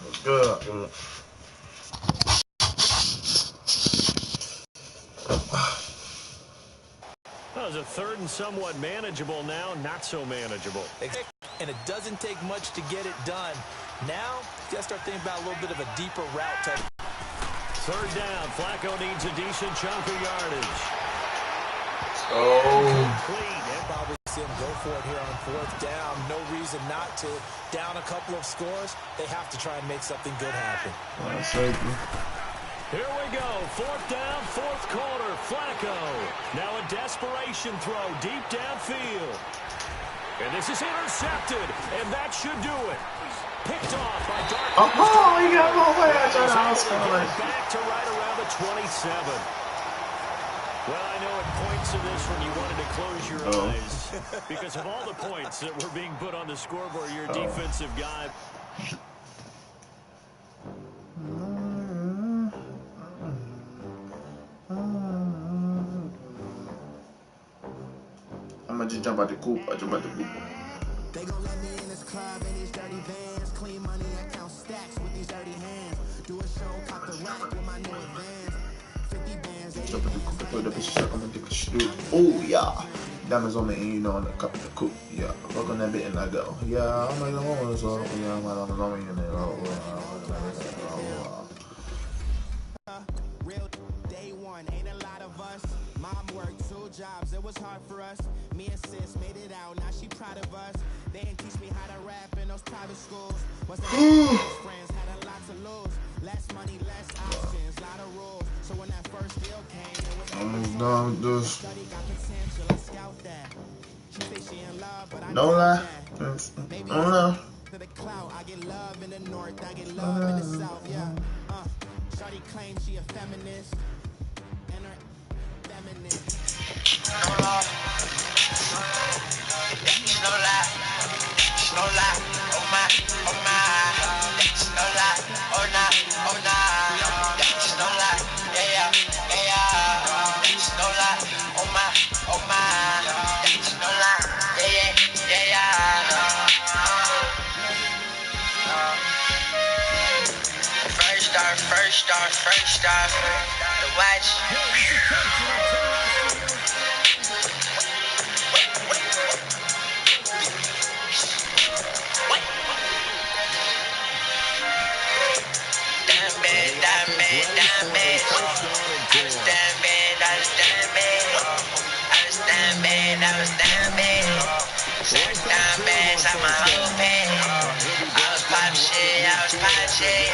What's good? Well, it's a third and somewhat manageable now, not so manageable. And it doesn't take much to get it done. Now, you got to start thinking about a little bit of a deeper route type. Third down, Flacco needs a decent chunk of yardage. Complete. And probably see him go for it here on fourth down. No reason not to. Down a couple of scores, they have to try and make something good happen. Here we go. Fourth down, fourth quarter. Flacco. Now a desperation throw deep downfield. And this is intercepted. And that should do it. Picked off by Dark. Oh, he got more way. I tried to back to right around the 27. Well, I know at points of this when you wanted to close your eyes because of all the points that were being put on the scoreboard, your defensive guy. I'm gonna just jump out the coop. I jump out the coop. They gon' let me in this club in these dirty vans. Clean money, I count stacks with these dirty hands. Do a show, cop the rack with my new advance. 50 bands. Jump out the coop. I throw the bitch shot. I'm gonna take a shoot. Oh yeah. Diamonds on me, and you know, on the cup of the coop. Yeah. Fuck on that bit and I go. Yeah, I'm like the woman, so yeah, I'm like on me and then Real day one, ain't a lot of us. Mom worked 2 jobs, it was hard for us. Me and sis made it out, now she proud of us. They didn't teach me how to rap in those private schools. Was the best friends, had a lot to lose. Less money, less options, lot of rules. So when that first deal came, it was almost done with this. study got potential, let's scout that. She say she in love, but I No lie. Maybe I don't know. to the clout, I get love in the north, I get love in the south, yeah. Shawty claims she a feminist, and her feminist. No lie, no lie, oh my, no lie, oh nah, no lie, yeah, no lie, oh my, no lie, yeah. First star, the watch. I was pop shit.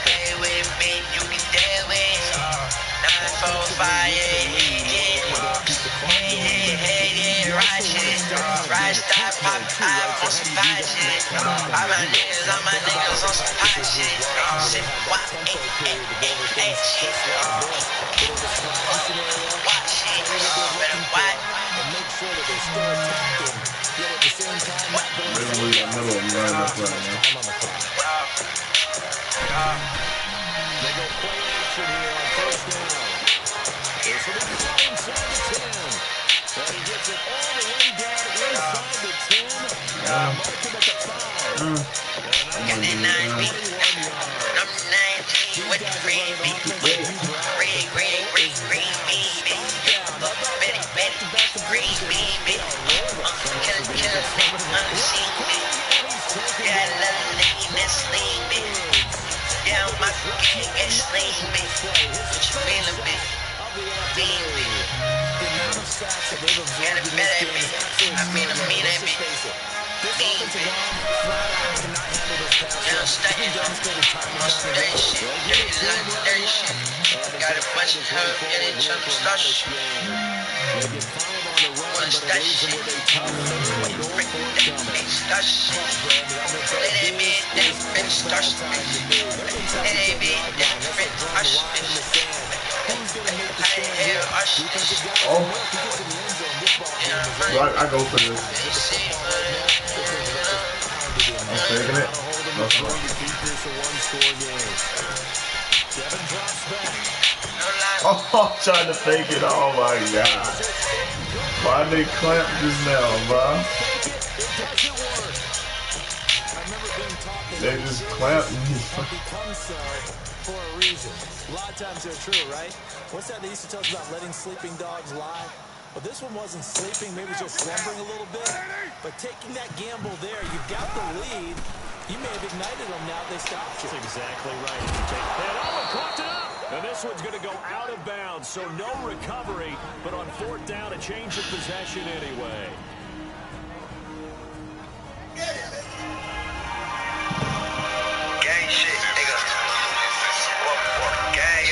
Hey with me, you can deal with 945, yeah, ride stop, pop, I'm on some pot shit. All my niggas on some pot shit. Watch shit. Better watch. And make sure that they still attacking. Yet at the same time, not going to We're in the middle of line up right now. They go play action here on first down. This will be thrown inside the 10. And he gets it all the way down inside the 10. Mark him at the 5. Got that 9 beat. Number 19 with the green beat. Green beat. Green beat. Killer, unseen beat. Got a little lean and slim beat. Yeah, my gang get slim beat. What you feeling, bitch? Bean beat. Got a better beat. I mean that beat. Bean beat. Yeah, I'm studying shit. Dirty shit. Got a bunch of herb, yeah, they tryna start shit. Wanna start shit. Break that bitch, start shit. Let that bitch start shit. Let that bitch start shit. Oh, I go for this. I'm taking it. No problem. Oh, trying to fake it. Oh my god. Why they clamp this now, bro? I remember being taught They just clamped me. And become so for a reason. A lot of times they're true, right? What's that they used to tell us about letting sleeping dogs lie? Well, this one wasn't sleeping, maybe just slumbering a little bit. But taking that gamble there, you've got the lead. You may have ignited them now they stopped you. That's exactly right. You take that. Oh, and clocked it up. And this one's going to go out of bounds, so no recovery. But on fourth down, a change of possession anyway. Gang shit, nigga. Gang.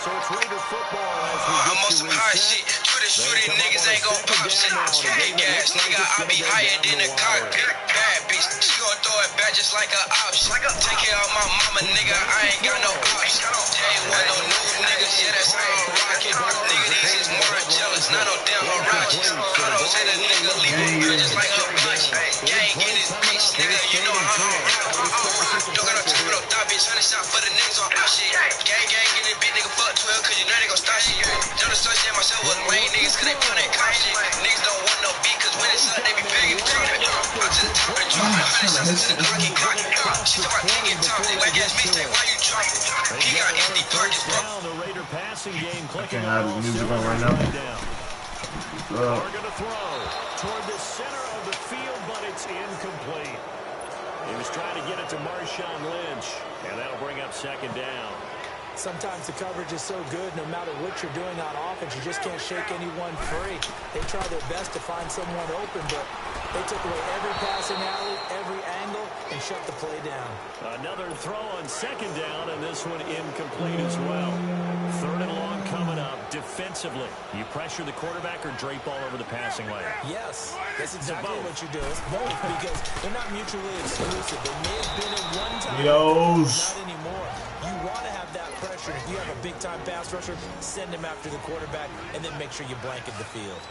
So it's Raider football as we I'm get on to some hot reset. shit. Shooting niggas ain't gon' pop shit. Hey, gas, nigga, I be higher than a cockpit. Bad bitch, she gon' throw it back just like a option. Take care of my mama, nigga, I ain't got no option. They ain't want no new niggas, yeah, that's how I'm rockin'. Nigga, these is more jealous, not no damn Roaches. I don't say the nigga leave a bitch just like a blush. Gang in this bitch, nigga, you know how I'm rock. Don't got no time for no thought, bitch, 100 shot for the niggas on our shit. Gang in this bitch, nigga, fuck 12, cause you know they gon' start shit. Don't associate myself with lame niggas, cause they put that cop shit. Niggas don't want no beat, cause when it's up, they be begging for it. Up to the top of the drop, 100 shots to the clock. She talk about king and talk, like ass mixtape, why you dropping? He got empty pockets, bro. The Raider passing game clicking can't have on all his music on cylinders right now. right down. We're going to throw toward the center of the field, but it's incomplete. He was trying to get it to Marshawn Lynch, and that'll bring up second down. Sometimes the coverage is so good, no matter what you're doing on offense, you just can't shake anyone free. They try their best to find someone open, but they took away every passing alley, every angle, and shut the play down. Another throw on second down, and this one incomplete as well. Third and long coming up. Defensively, you pressure the quarterback or drape all over the passing lane? Yes, that's exactly what you do. It's both because they're not mutually exclusive. They may have been at one time, not anymore. You want to have that pressure. If you have a big-time pass rusher, send him after the quarterback, and then make sure you blanket the field.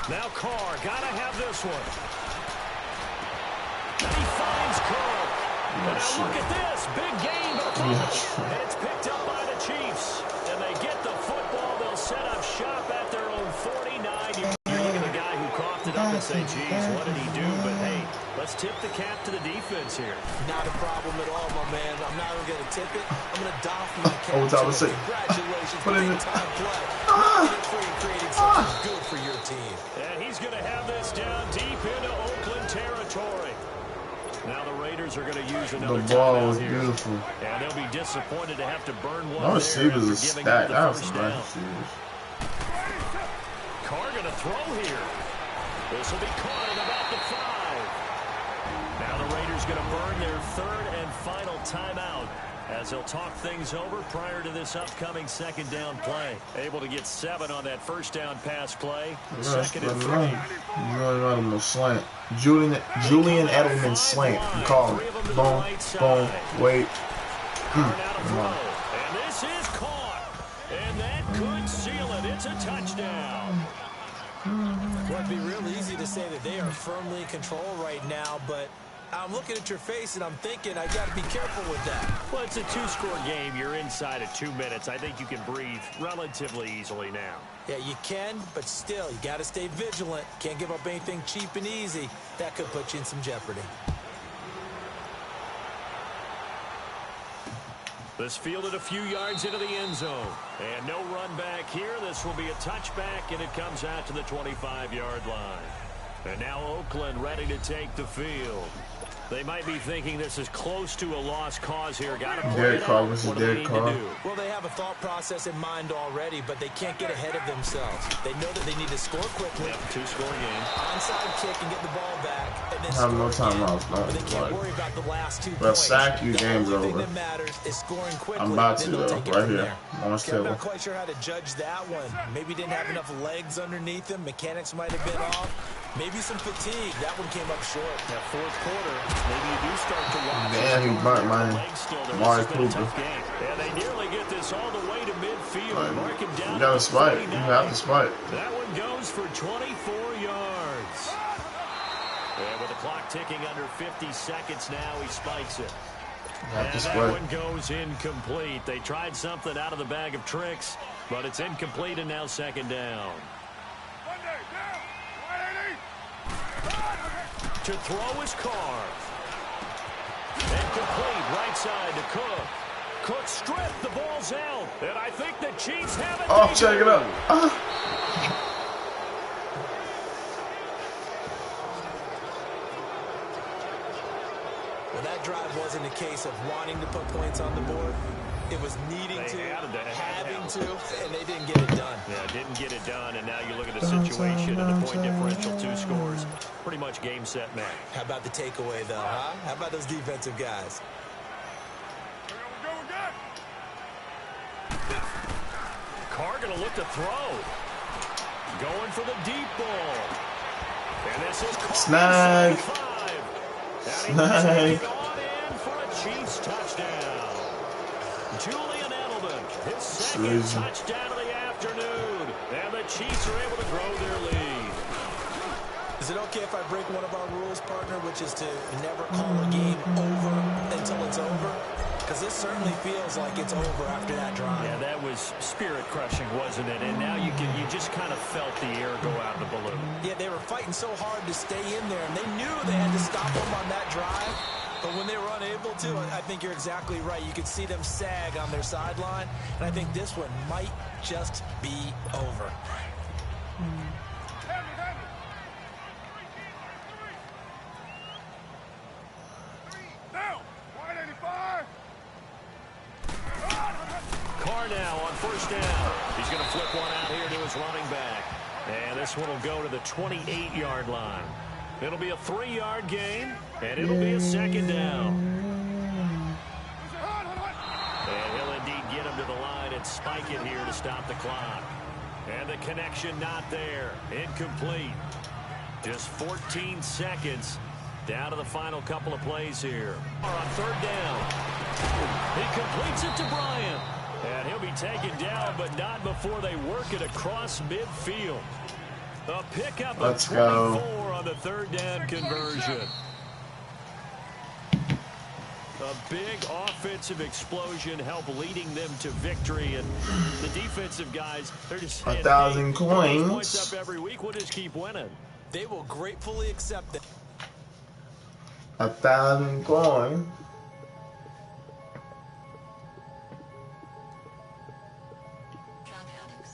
Now Carr, gotta have this one. And he finds Cook. And now look at this, big gain, and it's picked up by the Chiefs. And they get the football. They'll set up shop at their own 49. You look at the guy who coughed it up and say, geez, what did he do? But hey, let's tip the cap to the defense here. Not a problem at all, my man. I'm not even going to tip it. I'm going to doff you the cap. Congratulations, big-time play. Creating something good for your team. And he's going to have this down deep into Oakland territory. Now the Raiders are going to use another the ball was here. beautiful. And they'll be disappointed to have to burn one. No receivers is giving stacked. up the That was first some nice down. receivers. Carr going to throw here. This will be caught at about the 5. Now the Raiders going to burn their third and final timeout as they'll talk things over prior to this upcoming second down play. Able to get 7 on that first down pass play. Second and 3. Slant. Julian Edelman slant. You call it. Boom, boom, wait. And this is caught. And that could seal it. It's a touchdown. Well, it'd be real easy to say that they are firmly in control right now, but I'm looking at your face and I'm thinking I got to be careful with that. Well, it's a 2-score game. You're inside of 2 minutes. I think you can breathe relatively easily now. Yeah, you can, but still, you got to stay vigilant. Can't give up anything cheap and easy. That could put you in some jeopardy. This fielded a few yards into the end zone. And no run back here. This will be a touchback, and it comes out to the 25-yard line. And now Oakland ready to take the field. They might be thinking this is close to a lost cause here. Got to play it out. What do they need to do? Well, they have a thought process in mind already, but they can't get ahead of themselves. They know that they need to score quickly. Yep, 2-score game. Onside kick and get the ball back. And then I have no time off. But they can't worry about the last 2 But points. sack you, game's The only over. thing that matters is scoring quickly. I'm about to, Then they'll though. take it Right from here. there. Launch Okay, I'm table. not quite sure how to judge that one. Maybe didn't have enough legs underneath him. Mechanics might have been off. Maybe some fatigue. That one came up short. That fourth quarter, maybe you do start to watch. Man, he burnt mine. Amari Cooper. And they nearly get this all the way to midfield. Mark him down. You got to spike. You have to spike. That one goes for 24 yards. And with the clock ticking under 50 seconds now, he spikes it. Got And this that work. one goes incomplete. They tried something out of the bag of tricks, but it's incomplete and now second down. To throw is Carr. Incomplete, right side to Cook. Cook stripped, the ball's out. And I think the Chiefs have it. Oh, check it out. Well, that drive wasn't a case of wanting to put points on the board. It was needing to, having to, and they didn't get it done. Yeah, didn't get it done, and now you look at the situation and the point differential, 2 scores. Pretty much game, set, match. How about the takeaway, though, huh? How about those defensive guys? Carr going to look to throw. Going for the deep ball. And this is Carr. Snag. Snag. On in for a Chiefs touchdown. Julian Edelman, his second touchdown of the afternoon. And the Chiefs are able to grow their lead. Is it okay if I break one of our rules, partner, which is to never call a game over until it's over? Because this certainly feels like it's over after that drive. Yeah, that was spirit-crushing, wasn't it? And now you just kind of felt the air go out of the balloon. Yeah, they were fighting so hard to stay in there, and they knew they had to stop them on that drive. But when they were unable to, I think you're exactly right. You could see them sag on their sideline, and I think this one might just be over. Carr now on first down. He's going to flip one out here to his running back. And this one will go to the 28-yard line. It'll be a 3-yard gain, and it'll be a second down. And he'll indeed get him to the line and spike it here to stop the clock. And the connection not there. Incomplete. Just 14 seconds down to the final couple of plays here. On third down. He completes it to Bryant. And he'll be taken down, but not before they work it across midfield. A pickup of 24 on the third down conversion. A big offensive explosion helped leading them to victory. And the defensive guys, they're just 1,000 coins. Points up every week. We'll just keep winning. They will gratefully accept it. 1,000 coins.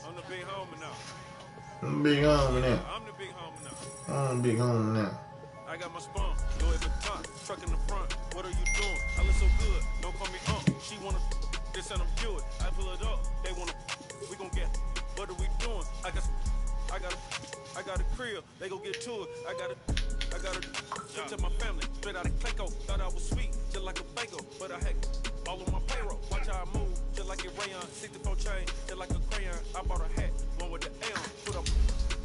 I'm the big homie now. I'm big homie now. I'm the big homie now. I'm big homie now. I got my spawn, Louis Vuitton, truck in the front. What are you doing? I look so good. Don't call me She wanna this and I'm Buick. I pull it up. They wanna. We gon' get. What are we doing? I got a crib. They gon' get to it. I got to my family. Straight out of Clayco. Thought I was sweet, just like a bagel, but I had all on my payroll. Watch how I move, just like a rayon. 64 chain, just like a crayon. I bought a hat, one with the A on. Put up,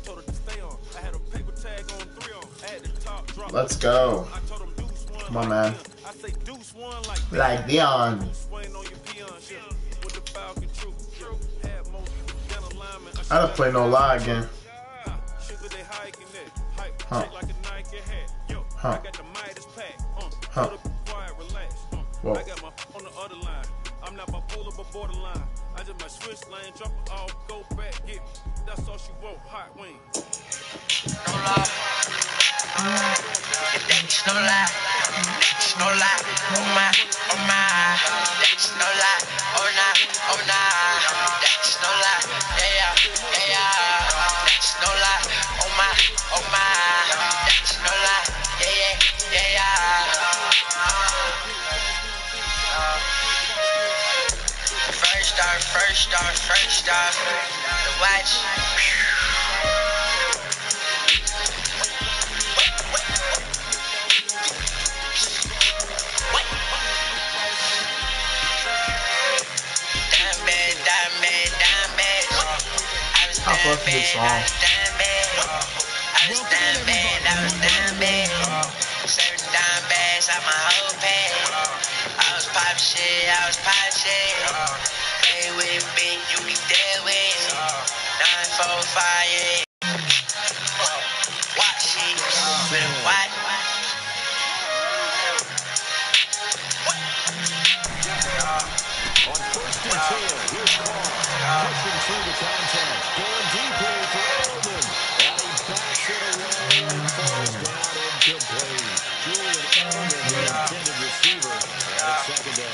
told her to stay on. I had a paper tag on 3 on. I had the top drop. Let's go. I told him deuce one. Come on, man. I say deuce one like Dion. Swing on your peon shit. With the Falcon true. Had most down alignment. I don't play no lie again. Sugar they hiking it. Hype Huh. like a Nike hat. Yo, Huh. I got the Midas pack. Huh. Quiet, relax. Whoa. I got my on the other line. I'm not bipolar but borderline. I just my switch lane, drop it off, go back, get. That's all she want. Hot wing. No lie. That's no lie. That's no lie. Oh my, oh my. That's no lie. Oh nah, oh nah. That's no lie. Yeah, yeah. That's no lie. Oh my, oh my. That's no lie. Yeah, yeah. First star. The watch. I fuck with this song. I was down bad. Serving dime bags out my whole bag. I was pop shit. Play with me, you be dead with 945, yeah. Watch it, with a watch.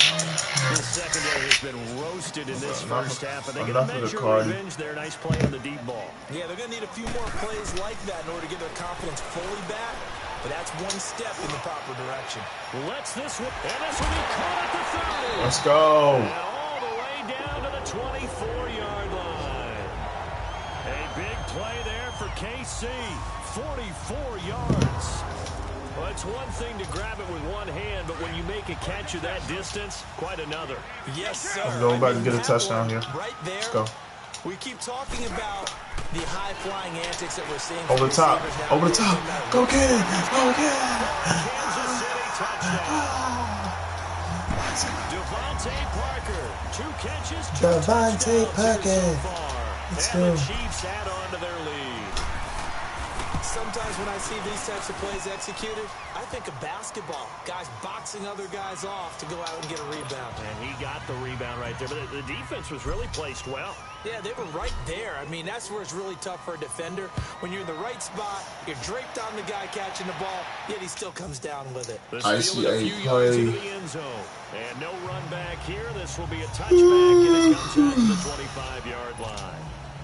The secondary has been roasted in this first half, and they get a Enough of the measure of card. revenge there. Nice play on the deep ball. Yeah, they're going to need a few more plays like that in order to get their confidence fully back. But that's one step in the proper direction. Let's this one, and this will be caught at the 30. Let's go. And all the way down to the 24-yard line. A big play there for KC. 44 yards. Well, it's one thing to grab it with one hand, but when you make a catch of that distance, quite another. Yes, sir. Let's go back and get a touchdown here. Right there. Let's go. We keep talking about the high-flying antics that we're seeing. Over the top. Over the top. Go get it. Go get it. Kansas City touchdown. Devontae Parker. 2 catches, 2 Devontae touchdowns Parker. so far. Let's and go. the Chiefs add on to their lead. Sometimes when I see these types of plays executed, I think of basketball. Guys boxing other guys off to go out and get a rebound. And he got the rebound right there. But the defense was really placed well. Yeah, they were right there. I mean, that's where it's really tough for a defender. When you're in the right spot, you're draped on the guy catching the ball, yet he still comes down with it. This I fielded see a a few yards play. into the end zone. And no run back here. This will be a touchback, and it comes out to the 25-yard line.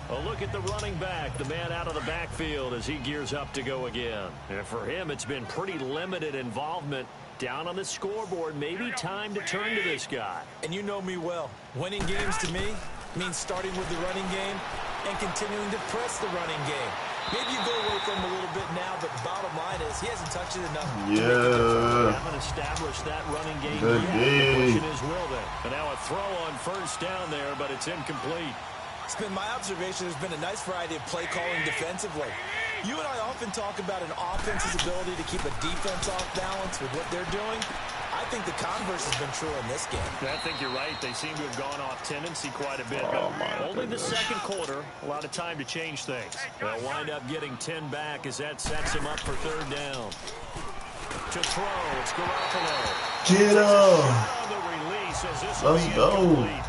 A look at the running back, the man out of the backfield as he gears up to go again. And for him, it's been pretty limited involvement. Down on the scoreboard, maybe time to turn to this guy. And you know me well. Winning games to me means starting with the running game and continuing to press the running game. Maybe you go away from him a little bit now, but the bottom line is he hasn't touched it enough. Yeah. Haven't established that running game Good yet. day. Pushing his will there. And now a throw on first down there, but it's incomplete. It's been my observation there's been a nice variety of play calling defensively. You and I often talk about an offense's ability to keep a defense off balance with what they're doing. I think the converse has been true in this game. I think you're right. They seem to have gone off tendency quite a bit. Oh, but my only goodness. the second quarter. A lot of time to change things. They'll wind up getting 10 back as that sets him up for third down. To throw, it's Garoppolo. Get up. On the release as this will Let's be go. incomplete.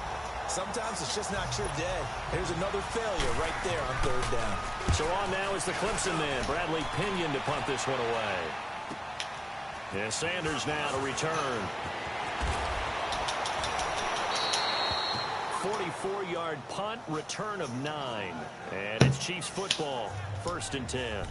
Sometimes it's just not your day. Here's another failure right there on third down. So on now is the Clemson man, Bradley Pinion, to punt this one away. And Sanders now to return. 44-yard punt, return of 9. And it's Chiefs football, 1st and 10.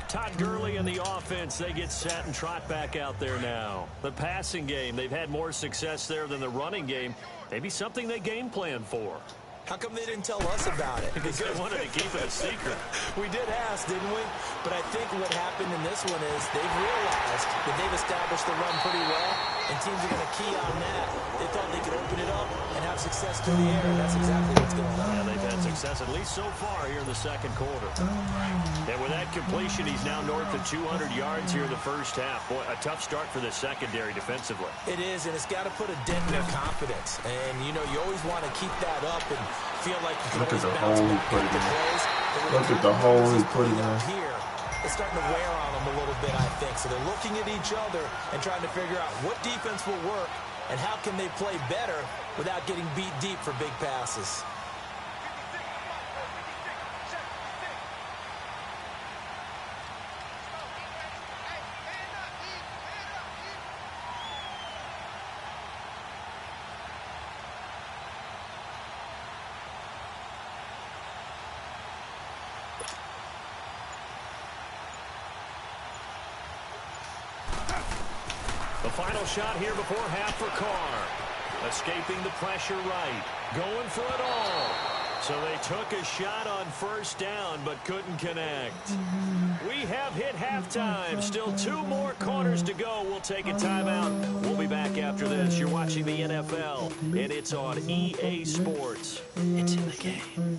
Todd Gurley and the offense, they get set and trot back out there now. The passing game, they've had more success there than the running game. Maybe something they game plan for. How come they didn't tell us about it? Because they wanted to keep it a secret. We did ask, didn't we? But I think what happened in this one is they've realized that they've established the run pretty well, and teams are going to key on that. They thought they could open it up and have success through the air, and that's exactly what's going on. Yeah, they've had success, at least so far, here in the second quarter. And with that completion, he's now north of 200 yards here in the first half. Boy, a tough start for the secondary defensively. It is, and it's got to put a dent in their confidence. And, you know, you always want to keep that up and feel like you can Look at always the bounce hole he back put after in. plays. But when Look the at the hole he confidence is put in putting up there. here, it's starting to wear on them a little bit, I think. So they're looking at each other and trying to figure out what defense will work and how can they play better without getting beat deep for big passes. The final shot here before half for Carr. Escaping the pressure right. Going for it all. So they took a shot on first down but couldn't connect. We have hit halftime. Still 2 more quarters to go. We'll take a timeout. We'll be back after this. You're watching the NFL, and it's on EA Sports. It's in the game.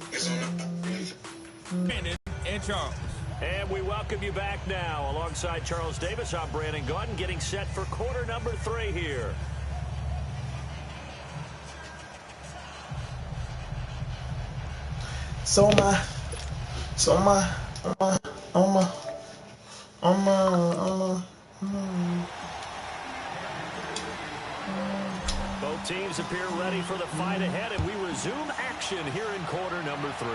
And Charles. And we welcome you back now. Alongside Charles Davis, I'm Brandon Gaudin, getting set for quarter number 3 here. Both teams appear ready for the fight ahead, and we resume action here in quarter number 3.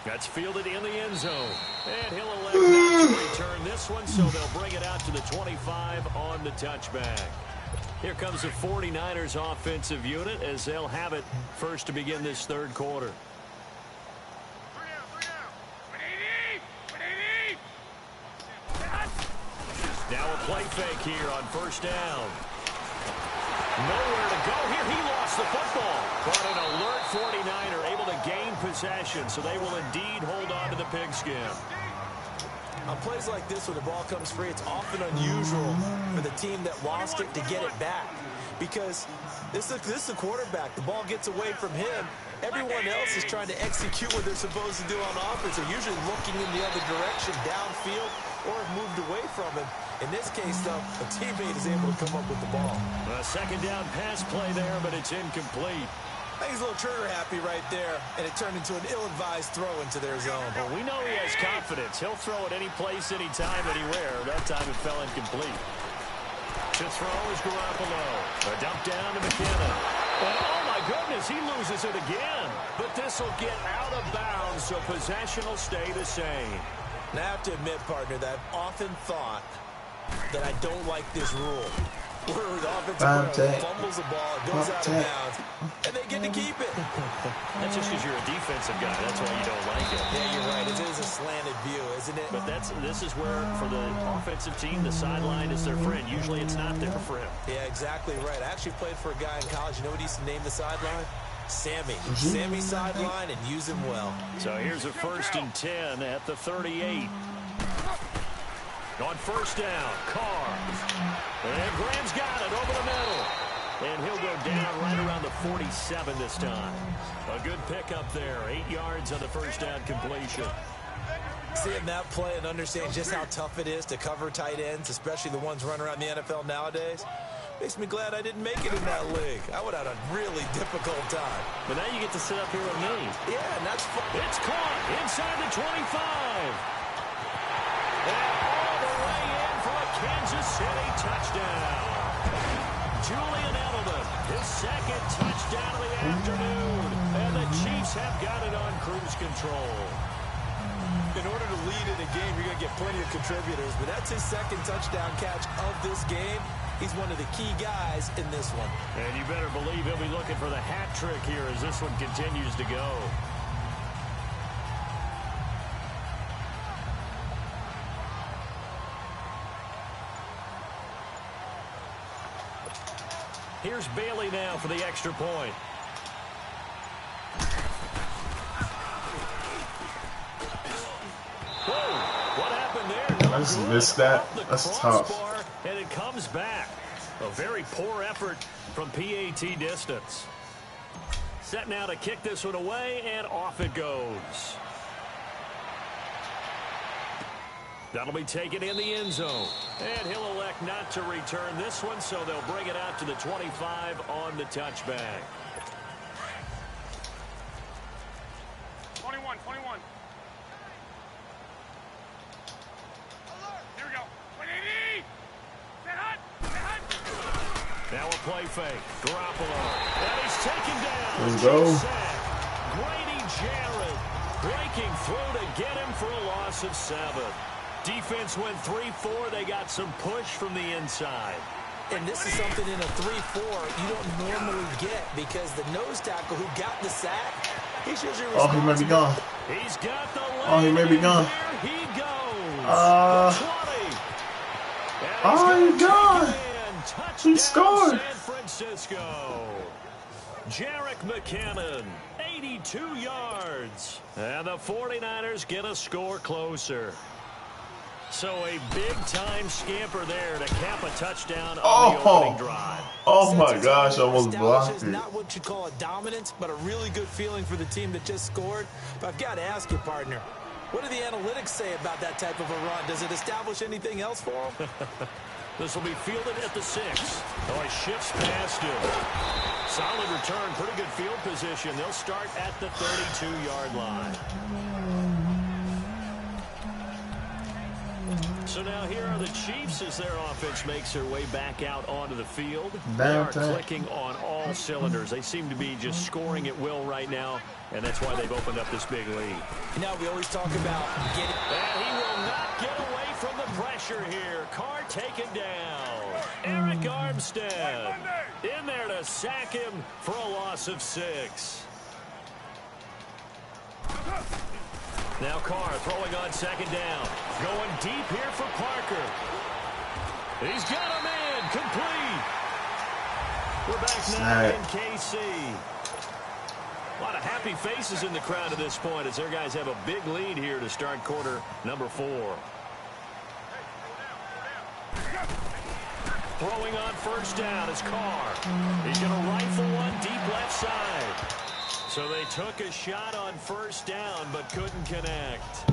That's fielded in the end zone. And he'll elect not to return this one, so they'll bring it out to the 25 on the touchback. Here comes the 49ers offensive unit as they'll have it first to begin this third quarter. Now a play fake here on first down. Nowhere to go here. He lost the football. But an alert 49er able to gain possession, so they will indeed hold on to the pigskin. On plays like this where the ball comes free, it's often unusual for the team that lost it to get it back. Because this is the quarterback. The ball gets away from him. Everyone else is trying to execute what they're supposed to do on offense. They're usually looking in the other direction, downfield, or have moved away from him. In this case, though, a teammate is able to come up with the ball. A second down pass play there, but it's incomplete. I think he's a little trigger happy right there, and it turned into an ill-advised throw into their zone. Well, we know he has confidence. He'll throw it any place, anytime, anywhere. That time it fell incomplete. To throw is Garoppolo. A dump down to McKinnon. And oh my goodness, he loses it again. But this will get out of bounds, so possession will stay the same. Now, I have to admit, partner, that I've often thought that I don't like this rule. Where the offensive player fumbles the ball, it goes out of bounds, and they get to keep it. That's just because you're a defensive guy. That's why you don't like it. Yeah, you're right. It is a slanted view, isn't it? But this is where, for the offensive team, the sideline is their friend. Usually it's not there for him. Yeah, exactly right. I actually played for a guy in college. You know what he used to name the sideline? Sammy. Sammy sideline, and use him well. So here's a 1st and 10 at the 38. On first down, Carr. And Graham's got it over the middle. And he'll go down right around the 47 this time. A good pickup there. 8 yards on the first down completion. Seeing that play and understand just how tough it is to cover tight ends, especially the ones running around the NFL nowadays, makes me glad I didn't make it in that league. I would have had a really difficult time. But now you get to sit up here with me. Yeah, and that's fun. It's caught inside the 25. And all the way in for a Kansas City touchdown. Julian Edelman, his second touchdown of the afternoon. And the Chiefs have got it on cruise control. In order to lead in a game, you're going to get plenty of contributors, but that's his second touchdown catch of this game. He's one of the key guys in this one. And you better believe he'll be looking for the hat trick here as this one continues to go. Here's Bailey now for the extra point. Whoa, what happened there? I just missed that. That's tough. And it comes back. A very poor effort from PAT distance. Set now to kick this one away, and off it goes. That'll be taken in the end zone. And he'll elect not to return this one, so they'll bring it out to the 25 on the touchback. 21. Here we go. 180. Set hot. Now a play fake. Garoppolo. And he's taken down. There we go. Grady Jarrett breaking through to get him for a loss of 7. Defense went 3-4. They got some push from the inside. And this is something in a 3-4 you don't normally get because the nose tackle who got the sack, he's usually responsible. Oh, he may be gone. He's got the Oh, he may be gone. There he goes. 20. Oh, he's gone. He scored. San Francisco. Jerick McKinnon, 82 yards. And the 49ers get a score closer. So a big-time scamper there to cap a touchdown on the opening drive. Oh my gosh, I almost blocked it. Not what you'd call a dominance, but a really good feeling for the team that just scored. But I've got to ask you, partner, what do the analytics say about that type of a run? Does it establish anything else for them? This will be fielded at the 6. Oh, he shifts past him. Solid return, pretty good field position. They'll start at the 32-yard line. So now here are the Chiefs as their offense makes their way back out onto the field. They are clicking on all cylinders. They seem to be just scoring at will right now, and that's why they've opened up this big lead. Now we always talk about getting... And he will not get away from the pressure here. Carr taken down. Eric Armstead in there to sack him for a loss of 6. Now Carr throwing on second down. Going deep here for Parker. He's got him in. Complete. We're back now in KC. A lot of happy faces in the crowd at this point as their guys have a big lead here to start quarter number 4. Throwing on first down is Carr. He's going to rifle one deep left side. So they took a shot on first down but couldn't connect.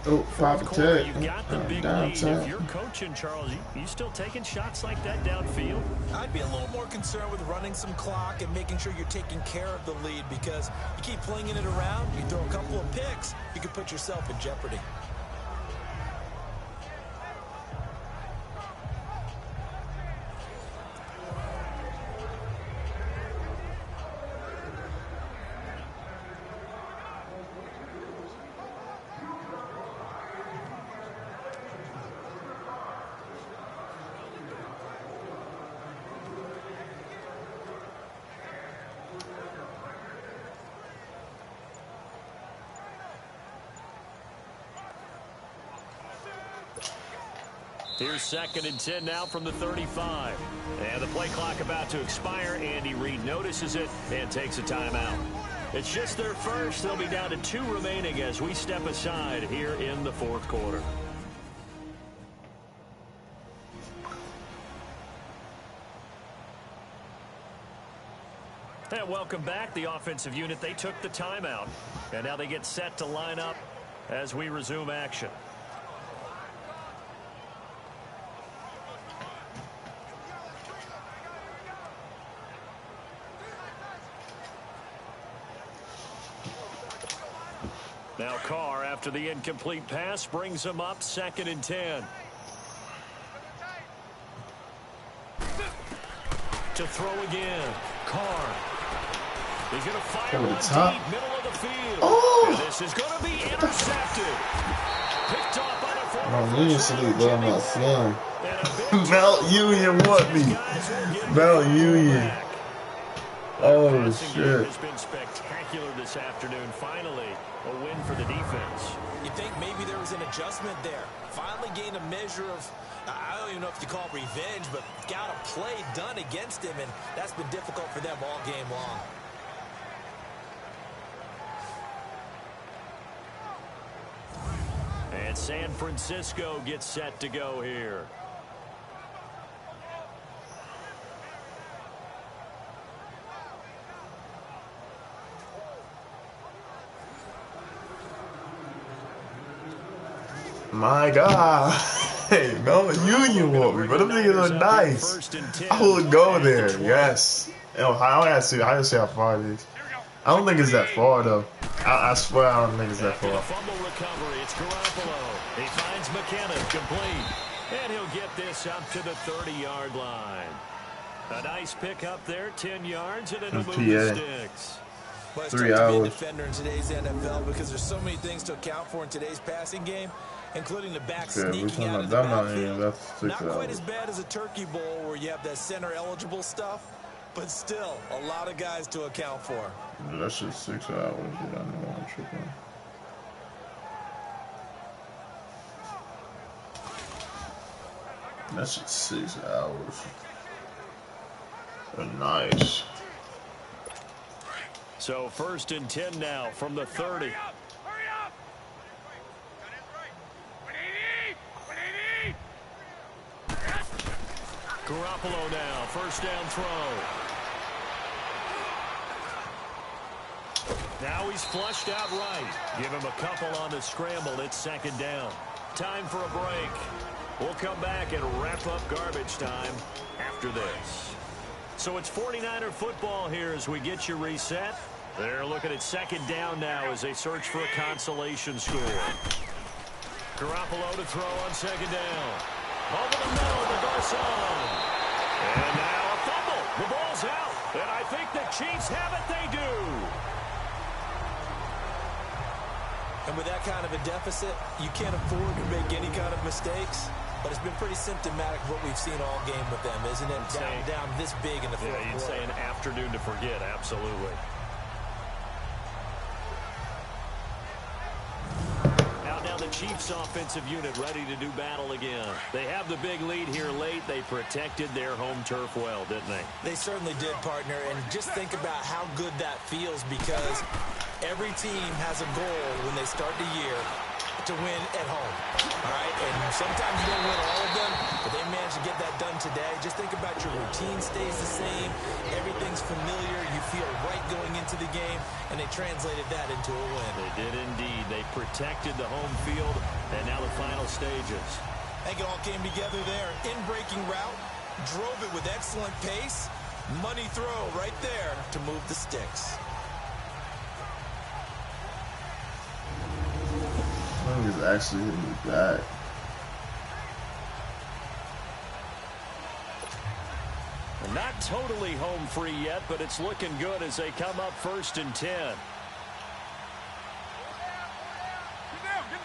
Oh, 5 attack. You've got the big lead. If you're coaching, Charles, you still taking shots like that downfield? I'd be a little more concerned with running some clock and making sure you're taking care of the lead, because you keep flinging it around, you throw a couple of picks, you could put yourself in jeopardy. Here's 2nd and 10 now from the 35. And the play clock about to expire. Andy Reid notices it and takes a timeout. It's just their first. They'll be down to 2 remaining as we step aside here in the 4th quarter. And welcome back. The offensive unit, they took the timeout. And now they get set to line up as we resume action. Now Carr, after the incomplete pass, brings him up 2nd and 10. To throw again. Carr. He's going to fire one deep, middle of the field. Oh! And this is going to be intercepted. Picked off by the former Mount Union want me. Mount Union. Oh, shit. Has been spectacular this afternoon. Finally, a win for the defense. You think maybe there was an adjustment there. Finally gained a measure of, I don't even know if you call it revenge, but got a play done against him, and that's been difficult for them all game long. And San Francisco gets set to go here. My God. Hey, Melvin Union want me, but them niggas are nice. I would go there, yes. I gotta see how far it is. I don't think it's that far, though. I swear I don't think it's that far. Fumble recovery, it's Garoppolo. He finds McKinnon, complete. And he'll get this up to the 30-yard line. A nice pick up there, 10 yards, and it'll move the sticks. But it's 3 tough to be a hours. defender in today's NFL because there's so many things to account for in today's passing game, including the back Yeah, we're sneaking talking out of about the that backfield. That's 6 Not quite hours. as bad as a turkey bowl where you have that center eligible stuff, but still a lot of guys to account for. That's just 6 hours. Yeah, I know I'm tripping. That's just 6 hours. Nice. So 1st and 10 now from the 30. Garoppolo now, 1st down throw. Now he's flushed out right. Give him a couple on the scramble. It's 2nd down. Time for a break. We'll come back and wrap up garbage time after this. So it's 49er football here as we get you reset. They're looking at 2nd down now as they search for a consolation score. Garoppolo to throw on 2nd down. Over the middle to Garcon. And now a fumble. The ball's out. And I think the Chiefs have it. They do. And with that kind of a deficit, you can't afford to make any kind of mistakes. but it's been pretty symptomatic of what we've seen all game with them, isn't it? Down this big in the fourth quarter. You'd say an afternoon to forget, absolutely. Now the Chiefs offensive unit ready to do battle again. They have the big lead here late. They protected their home turf well, didn't they? They certainly did, partner. And just think about how good that feels, because every team has a goal when they start the year to win at home. All right? And sometimes you don't win all of them, but they managed to get that done today. Just think about your routine stays the same. Everything's familiar. You feel right going into the game, and they translated that into a win. They did indeed. They protected the home field, and now the final stages. I think it all came together there. In-breaking route, drove it with excellent pace. Money throw right there to move the sticks. He's actually hitting me back. Not totally home free yet, but it's looking good as they come up 1st and 10. Get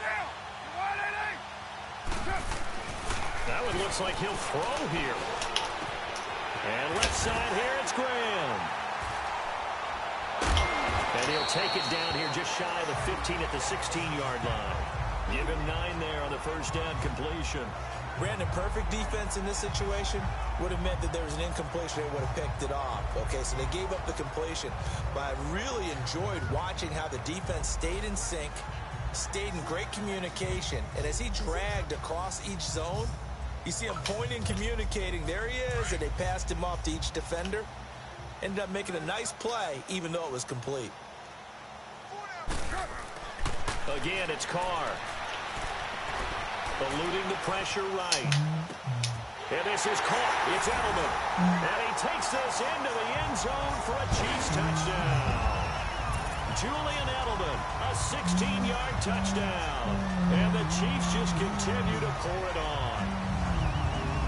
down! That one looks like he'll throw here. And left side here, it's Graham. And he'll take it down here just shy of the 15 at the 16-yard line. Give him 9 there on the first down completion. Brandon, perfect defense in this situation would have meant that there was an incompletion. They would have picked it off. Okay, so they gave up the completion. But I really enjoyed watching how the defense stayed in sync, stayed in great communication. And as he dragged across each zone, you see him pointing, communicating. There he is, and they passed him off to each defender. Ended up making a nice play, even though it was complete. Again, it's Carr. Eluding the pressure right. And this is caught. It's Edelman. And he takes this into the end zone for a Chiefs touchdown. Julian Edelman, a 16-yard touchdown. And the Chiefs just continue to pour it on.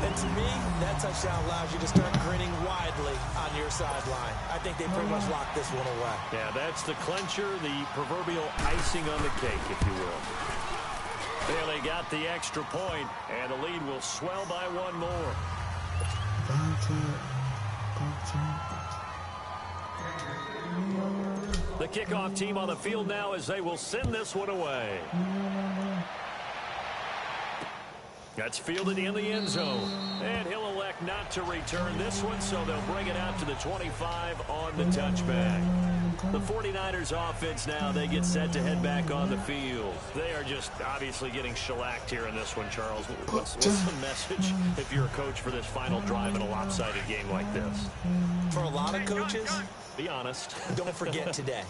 And to me, that touchdown allows you to start grinning widely on your sideline. I think they pretty much locked this one away. Yeah, that's the clincher, the proverbial icing on the cake, if you will. Well, they got the extra point, and the lead will swell by one more. The kickoff team on the field now as they will send this one away. That's fielded in the end zone. And he'll elect not to return this one, so they'll bring it out to the 25 on the touchback. The 49ers offense now, they get set to head back on the field. They are just obviously getting shellacked here in this one, Charles. What's the message if you're a coach for this final drive in a lopsided game like this? For a lot of coaches, be honest. Don't forget today.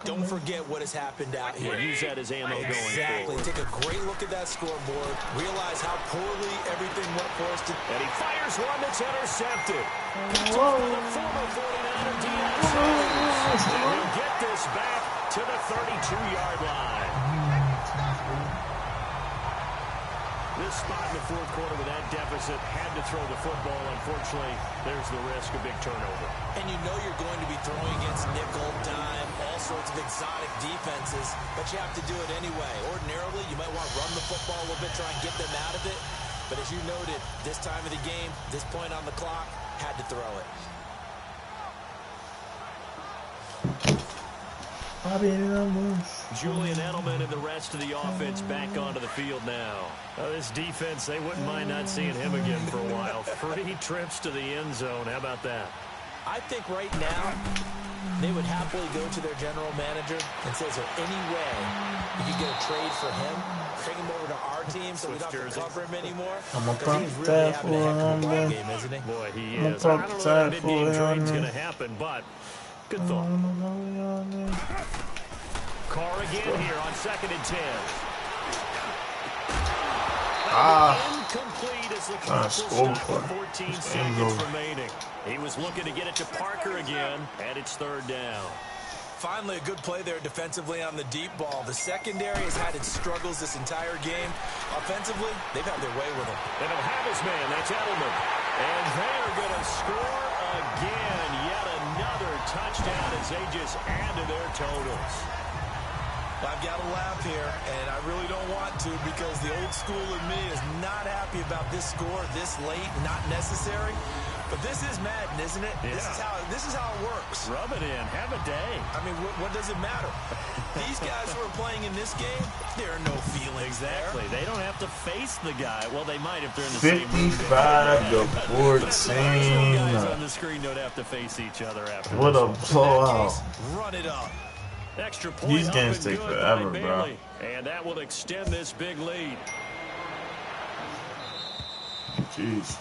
Don't forget what has happened out here. Use that as ammo going forward. Exactly. Take a great look at that scoreboard. Realize how poorly everything went for us. And he fires one that's intercepted. Catches for the former 49er Deion Sanders. And he'll get this back to the 32-yard line. This spot in the fourth quarter with that deficit had to throw the football. Unfortunately, there's the risk of big turnover. And you know you're going to be throwing against nickel, dime, all sorts of exotic defenses, but you have to do it anyway. Ordinarily, you might want to run the football a little bit, try and get them out of it. But as you noted, this time of the game, this point on the clock, had to throw it. Julian Edelman and the rest of the offense back onto the field now. This defense, they wouldn't mind not seeing him again for a while. 3 trips to the end zone. How about that? I think right now they would happily go to their general manager and say, is there any way you could get a trade for him? Bring him over to our team so we don't have to cover him anymore? Because he's really having a heck of a ball game, isn't he? Boy, he is. I don't know that mid-game trade's going to happen, but good thought. Carr again here on 2nd and 10. Incomplete as the clock will stop with 14 seconds remaining. He was looking to get it to Parker again, and it's 3rd down. Finally, a good play there defensively on the deep ball. The secondary has had its struggles this entire game. Offensively, they've had their way with him. They don't have his man. That's Edelman. And they're going to score again. Yet another touchdown as they just add to their totals. I've got to laugh here, and I really don't want to because the old school in me is not happy about this score this late, not necessary. But this is Madden, isn't it? Yeah. This is how it works. Rub it in. Have a day. I mean, what does it matter? These guys who are playing in this game, there are no feelings Exactly. there. They don't have to face the guy. Well, they might if they're in the same room. 55 to Guys 14. on the screen don't have to face each other after What a blowout. Run it up. extra point. These games take good forever, by bro. Bailey. And that will extend this big lead. Jeez.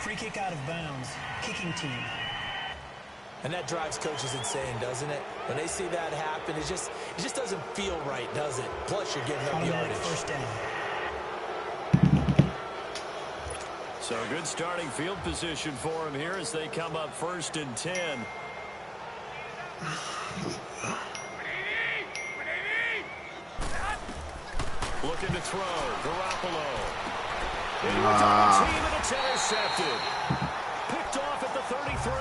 Free kick out of bounds. Kicking team. And that drives coaches insane, doesn't it? When they see that happen, it just doesn't feel right, does it? Plus, you're giving up Automatic yardage. first down. So good starting field position for him here as they come up 1st and 10. Looking to throw. Garoppolo. Team, and it's intercepted. Picked off at the 33.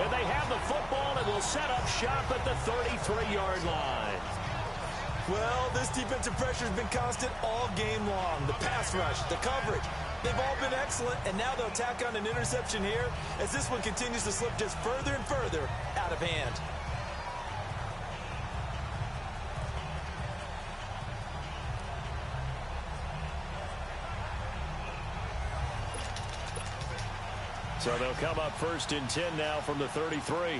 And they have the football and will set up shop at the 33-yard line. Well, this defensive pressure has been constant all game long. The pass rush, the coverage, they've all been excellent, and now they'll tack on an interception here as this one continues to slip just further and further out of hand. So they'll come up 1st and 10 now from the 33.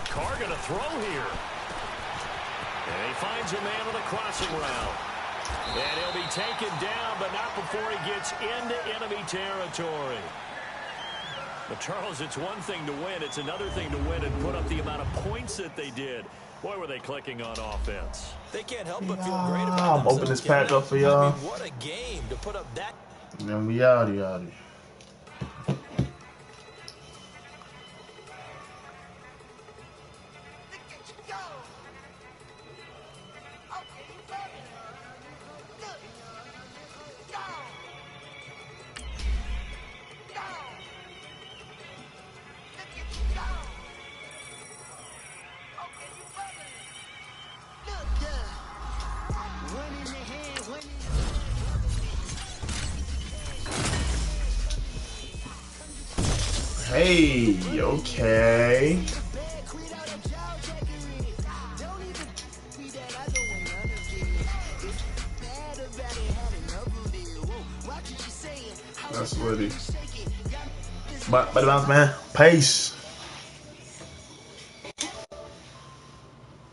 Carr going to throw here. And he finds a man on the crossing route. And he'll be taken down, but not before he gets into enemy territory. But, Charles, it's one thing to win. It's another thing to win and put up the amount of points that they did. Boy, were they clicking on offense. They can't help but feel great about I'm themselves. open this pack up for y'all. I mean, what a game to put up that. And then we outie. Hey, okay. That's what it is. But bounce, man. Peace.